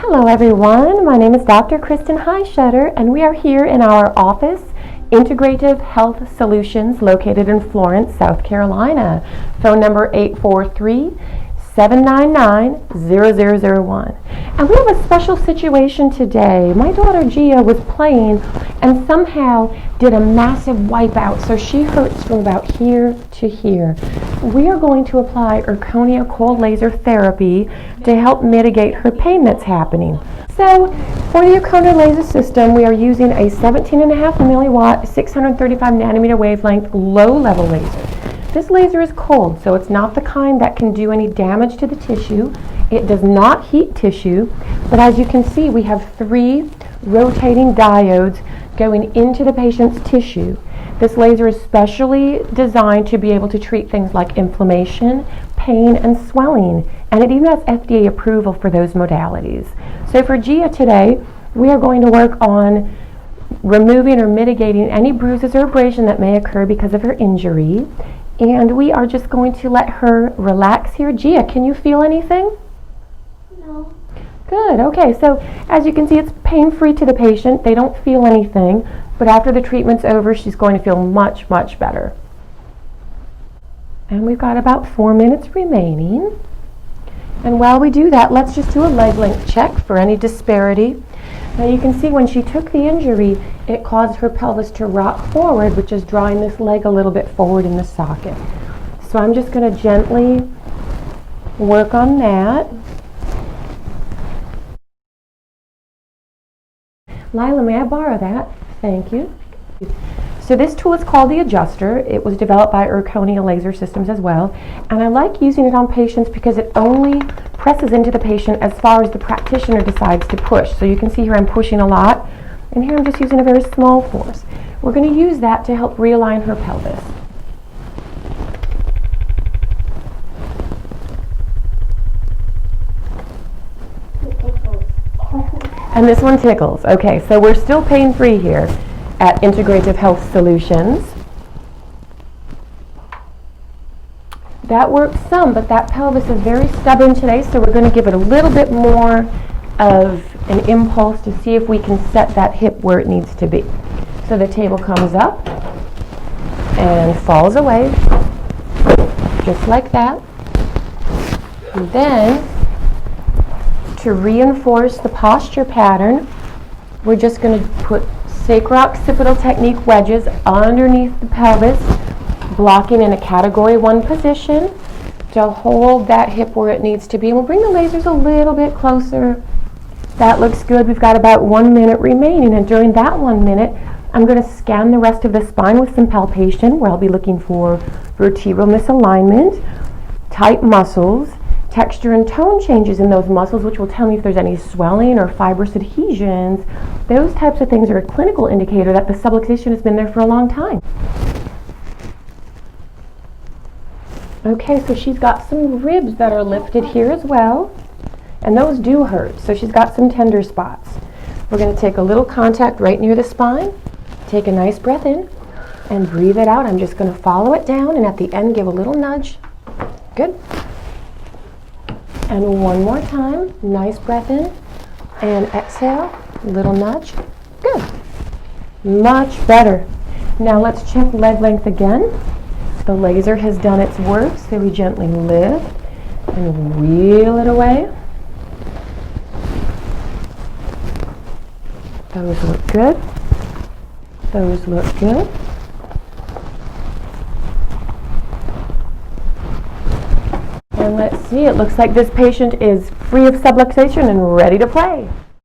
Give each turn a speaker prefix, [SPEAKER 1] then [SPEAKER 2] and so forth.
[SPEAKER 1] Hello everyone, my name is Dr. Kristen Heishetter and we are here in our office, Integrative Health Solutions, located in Florence, South Carolina. Phone number 843-799-0001. And we have a special situation today. My daughter Gia was playing and somehow did a massive wipeout, so she hurts from about here to here. We are going to apply zirconia cold laser therapy to help mitigate her pain that's happening. So for the zirconia laser system, we are using a 17.5 milliwatt, 635 nanometer wavelength, low-level laser. This laser is cold, so it's not the kind that can do any damage to the tissue. It does not heat tissue, but as you can see, we have 3 rotating diodes going into the patient's tissue. This laser is specially designed to be able to treat things like inflammation, pain, and swelling, and it even has FDA approval for those modalities. So for Gia today, we are going to work on removing or mitigating any bruises or abrasion that may occur because of her injury, and we are just going to let her relax here. Gia, can you feel anything?
[SPEAKER 2] No.
[SPEAKER 1] Good, okay, so as you can see, it's pain-free to the patient. They don't feel anything, but after the treatment's over, she's going to feel much, much better. And we've got about 4 minutes remaining. And while we do that, let's just do a leg length check for any disparity. Now you can see when she took the injury, it caused her pelvis to rock forward, which is drawing this leg a little bit forward in the socket. So I'm just going to gently work on that. Lila, may I borrow that? Thank you. So this tool is called the adjuster. It was developed by zirconia laser systems as well, and I like using it on patients because it only presses into the patient as far as the practitioner decides to push. So you can see here I'm pushing a lot, and here I'm just using a very small force. We're going to use that to help realign her pelvis. And this one tickles. Okay, so we're still pain-free here at Integrative Health Solutions. That works some, but that pelvis is very stubborn today, so we're going to give it a little bit more of an impulse to see if we can set that hip where it needs to be. So the table comes up and falls away, just like that. And then, to reinforce the posture pattern, we're just going to put sacro-occipital technique wedges underneath the pelvis, blocking in a category 1 position to hold that hip where it needs to be. And we'll bring the lasers a little bit closer. That looks good. We've got about 1 minute remaining, and during that 1 minute, I'm going to scan the rest of the spine with some palpation, where I'll be looking for vertebral misalignment, tight muscles, texture and tone changes in those muscles, which will tell me if there's any swelling or fibrous adhesions. Those types of things are a clinical indicator that the subluxation has been there for a long time. Okay, so she's got some ribs that are lifted here as well, and those do hurt, so she's got some tender spots. We're going to take a little contact right near the spine, take a nice breath in, and breathe it out. I'm just going to follow it down, and at the end give a little nudge. Good. And one more time, nice breath in, and exhale, little nudge. Good. Much better. Now let's check leg length again. The laser has done its work, so we gently lift and wheel it away. Those look good. Those look good. And let's see, it looks like this patient is free of subluxation and ready to play.